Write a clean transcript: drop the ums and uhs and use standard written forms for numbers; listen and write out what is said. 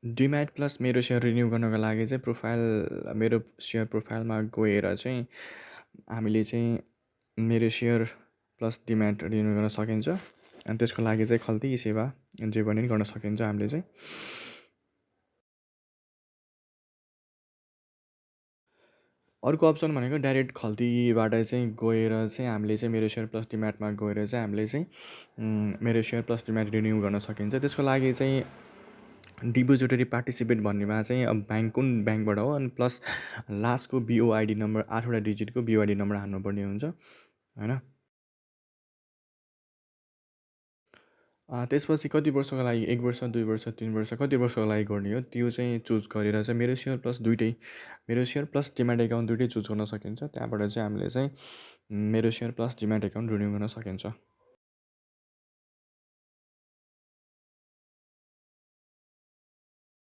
Demat plus मेरो share renew गर्नको लागि चाहिँ मेरो सेयर प्रोफाइलमा गएर चाहिँ हामीले चाहिँ मेरो सेयर प्लस डिम्याट रिन्यू गर्न सकिन्छ। अनि त्यसको लागि चाहिँ खल्ती सेवा जे पनि गर्न सकिन्छ हामीले चाहिँ। अर्को अप्सन भनेको डाइरेक्ट खल्तीबाट चाहिँ गएर चाहिँ हामीले चाहिँ मेरो सेयर प्लस डिम्याटमा गएर चाहिँ हामीले चाहिँ मेरो सेयर प्लस डिम्याट रिन्यू गर्न सकिन्छ। त्यसको लागि चाहिँ डिपोजिटरी पार्टिसिपेट भन्नेमा चाहिँ अब कुन ब्याङ्कबाट हो अनि प्लस लास्टको बिओआइडी नम्बर 8वटा डिजिटको बिओआइडी नम्बर हाल्नुपर्ने हुन्छ होइन। त्यसपछि कति वर्षको लागि 1 वर्ष 2 वर्ष 3 वर्ष कति वर्षको लागि गर्ने हो त्यो चाहिँ चुज गरेर चाहिँ मेरो सेयर प्लस मेरो सेयर प्लस डिम्याट एकाउन्ट दुइटै चुज गर्न सकिन्छ। त्यहाँबाट चाहिँ हामीले चाहिँ मेरो share plus demat account renew गर्न सकिन्छ।